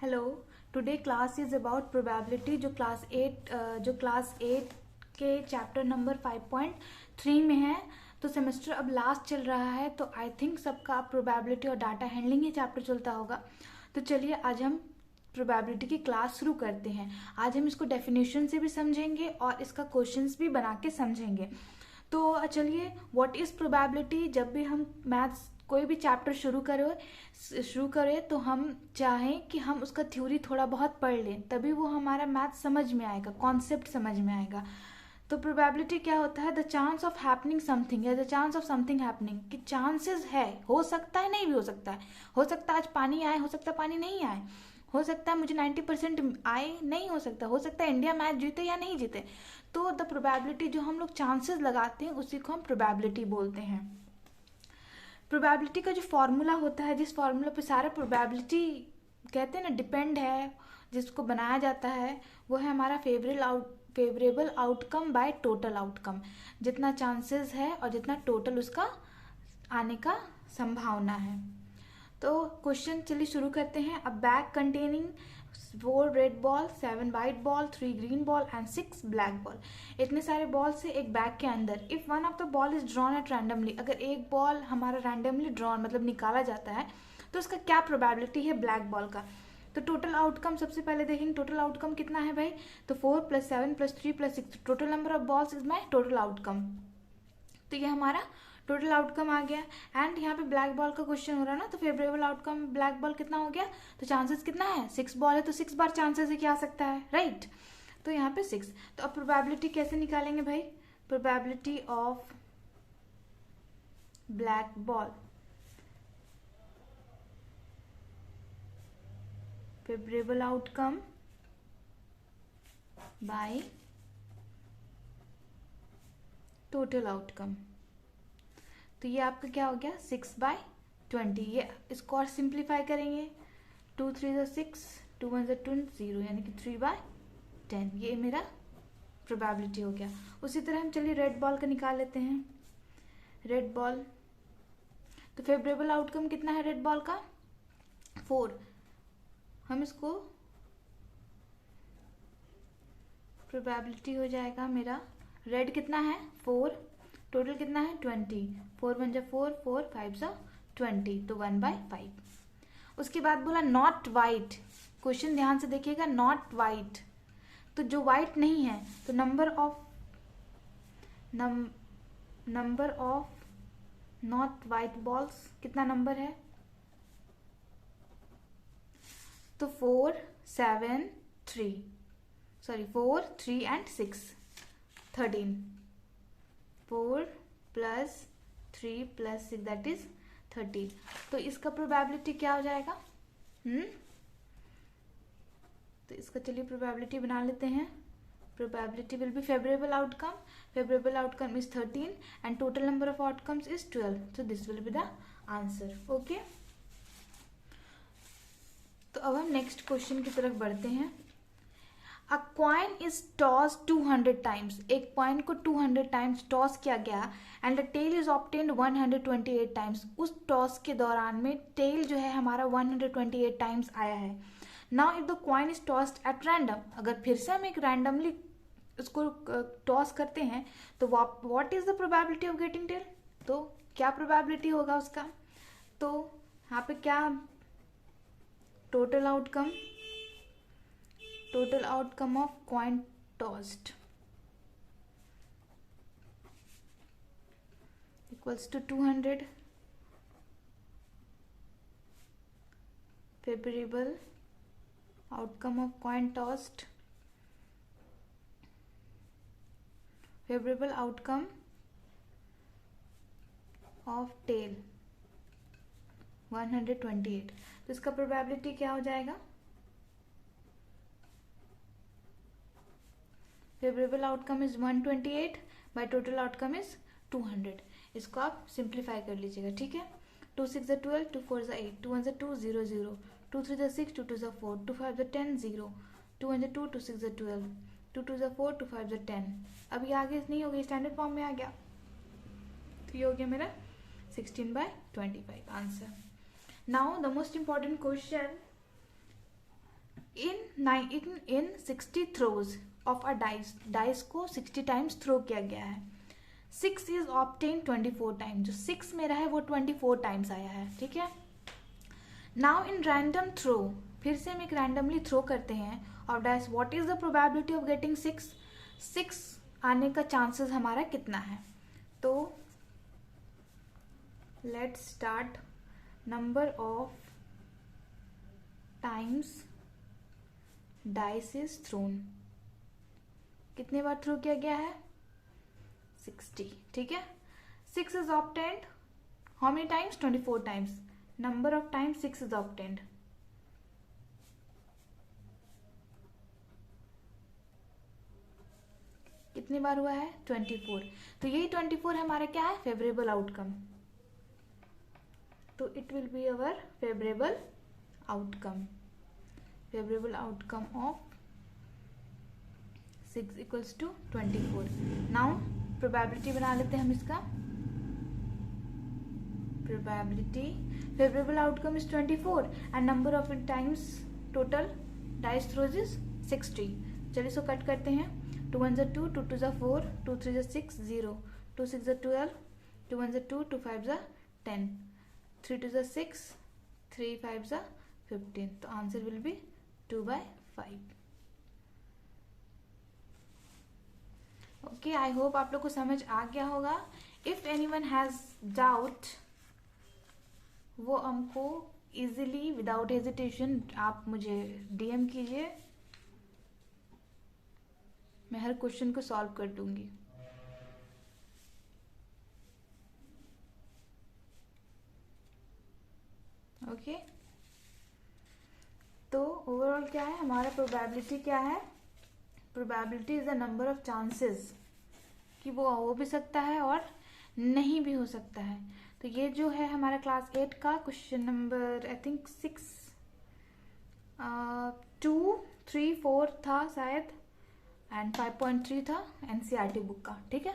Hello, today class is about probability जो class 8 के chapter number 5.3 में है। तो सेमेस्टर अब लास्ट चल रहा है, तो आई थिंक सबका प्रोबेबिलिटी और डाटा हैंडलिंग ही चैप्टर चलता होगा। तो चलिए आज हम प्रोबेबिलिटी की क्लास शुरू करते हैं। आज हम इसको डेफिनेशन से भी समझेंगे और इसका क्वेश्चंस भी बना के समझेंगे। तो चलिए, व्हाट इज़ प्रोबेबिलिटी। जब भी हम मैथ्स कोई भी चैप्टर शुरू करें तो हम चाहें कि हम उसका थ्योरी थोड़ा बहुत पढ़ लें, तभी वो हमारा मैथ समझ में आएगा, कॉन्सेप्ट समझ में आएगा। तो प्रोबेबिलिटी क्या होता है? The chance of happening something या the chance of something happening, कि चांसेस है, हो सकता है, नहीं भी हो सकता है। हो सकता है आज पानी आए, हो सकता है पानी नहीं आए, हो सकता है मुझे 90% आए, नहीं हो सकता है इंडिया मैच जीते या नहीं जीते। तो द प्रोबेबिलिटी, जो हम लोग चांसेस लगाते हैं उसी को हम प्रोबेबिलिटी बोलते हैं। प्रोबेबिलिटी का जो फॉर्मूला होता है, जिस फॉर्मूला पे सारा प्रोबेबिलिटी कहते हैं ना डिपेंड है, जिसको बनाया जाता है, वो है हमारा favourable outcome bye total outcome. जितना चांसेस है और जितना टोटल उसका आने का संभावना है। तो क्वेश्चन चलिए शुरू करते हैं। अ bag containing 4 red ball, 7 white ball, 3 green ball and 6 black ball. इतने सारे बॉल से एक बैग के अंदर if one of the ball is drawn at randomly, अगर एक बॉल हमारा रैंडमली ड्रॉन मतलब निकाला जाता है तो उसका क्या प्रोबेबिलिटी है ब्लैक बॉल का। तो टोटल आउटकम सबसे पहले देखेंगे, टोटल आउटकम कितना है भाई। तो 4 + 7 + 3 + 6, total number of balls is my total outcome. तो ये हमारा टोटल आउटकम आ गया। एंड यहाँ पे ब्लैक बॉल का क्वेश्चन हो रहा है ना, तो फेवरेबल आउटकम ब्लैक बॉल कितना हो गया। तो चांसेस कितना है, 6 बॉल है तो 6 बार चांसेस है कि आ सकता है, राइट। तो यहाँ पे 6। तो अब प्रोबेबिलिटी कैसे निकालेंगे भाई। Probability of black ball, favourable outcome bye total outcome. तो ये आपका क्या हो गया 6/20। ये इसको और सिंप्लीफाई करेंगे, 2 3 6, 2 1 0, यानी कि 3/10। ये मेरा प्रोबेबिलिटी हो गया। उसी तरह हम चलिए रेड बॉल का निकाल लेते हैं। रेड बॉल, तो फेवरेबल आउटकम कितना है रेड बॉल का 4। हम इसको प्रोबेबिलिटी हो जाएगा मेरा, रेड कितना है 4, टोटल कितना है 20, 4 1 4, 4 5 20, तो 1/5। उसके बाद बोला नॉट वाइट। क्वेश्चन ध्यान से देखिएगा, नॉट वाइट, तो जो वाइट नहीं है तो number of not white balls कितना नंबर है। तो 4 7 3, सॉरी 4 3 एंड 6, 13। 4 + 3 + 6 that is 13। तो इसका प्रोबेबिलिटी क्या हो जाएगा। तो इसका चलिए प्रोबेबिलिटी बना लेते हैं। Probability will be favourable outcome is 13 and total number of outcomes is 12, so this will be the answer. Okay, तो अब हम नेक्स्ट क्वेश्चन की तरफ बढ़ते हैं। A coin is toss 200 times, एक कॉइन को 200 टाइम्स टॉस किया गया and the tail is obtained 128 times. उस टॉस के दौरान में टेल जो है हमारा 128 टाइम्स आया है। Now if the coin is tossed at random, अगर फिर से हम एक रैंडमली उसको टॉस करते हैं तो what is the probability of getting tail. तो क्या प्रोबेबिलिटी होगा उसका। तो यहाँ पे क्या total outcome of coin tossed equals to 200 favourable outcome of coin tossed, favourable outcome of tail 128। तो इसका प्रोबेबिलिटी क्या हो जाएगा। Favourable outcome is 128 by total outcome is 200। इसको आप सिंप्लीफाई कर लीजिएगा, ठीक है। 2 6 12, 2 4 8, 2 1 2 0 0, 2 3 6, 2 2 4, 2 5 10 0, 2 1 2, 2 6 12, 2 2 4, 2 5 10। अब ये आगे नहीं हो गई, स्टैंडर्ड फॉर्म में आ गया। तो ये हो गया मेरा 16/25 answer. Now the most important question in 60 throws of a dice को 60 टाइम्स थ्रो किया गया है. 6 इज ऑब्टेन 24 टाइम. जो 6 मेरा है वो 24 टाइम्स आया है. ठीक है. नाउ इन रैंडम थ्रो, फिर से हम एक रैंडमली थ्रो करते हैं of dice. What is the probability of getting 6? 6 आने का चांसेस हमारा कितना है? तो let's start. Number of times dice is throne. कितने बार थ्रो किया गया है? 60. ठीक है. 6 is obtained how many times? 24 times. Number of times 6 is obtained. कितनी बार हुआ है? 24. तो यही 24 हमारा क्या है? Favourable outcome. तो it will be our favourable outcome. Favourable outcome of 6 equals to 24. Now probability बना लेते हैं हम इसका. Probability favourable outcome is 24 and number of times total dice throws is 60. चलिए इसको कट करते हैं. 2 1 2, 2 2 4, 2 3 6, 0, 2 6 12, 2 1 2, 2 5 10, 3 2 6, 3 5 15. तो answer will be 2/5. Okay, I hope आप लोग को समझ आ गया होगा. इफ एनीवन हैज डाउट वो हमको इजीली विदाउट हेजिटेशन आप मुझे डीएम कीजिए. मैं हर क्वेश्चन को सॉल्व कर दूंगी. ओके. तो ओवरऑल क्या है हमारा प्रोबेबिलिटी? क्या है? Probability is the number of chances कि वो हो भी सकता है और नहीं भी हो सकता है. तो ये जो है हमारा क्लास 8 का क्वेश्चन नंबर आई थिंक 6 2 3 4 था शायद एंड 5.3 था एनसीईआरटी बुक का. ठीक है.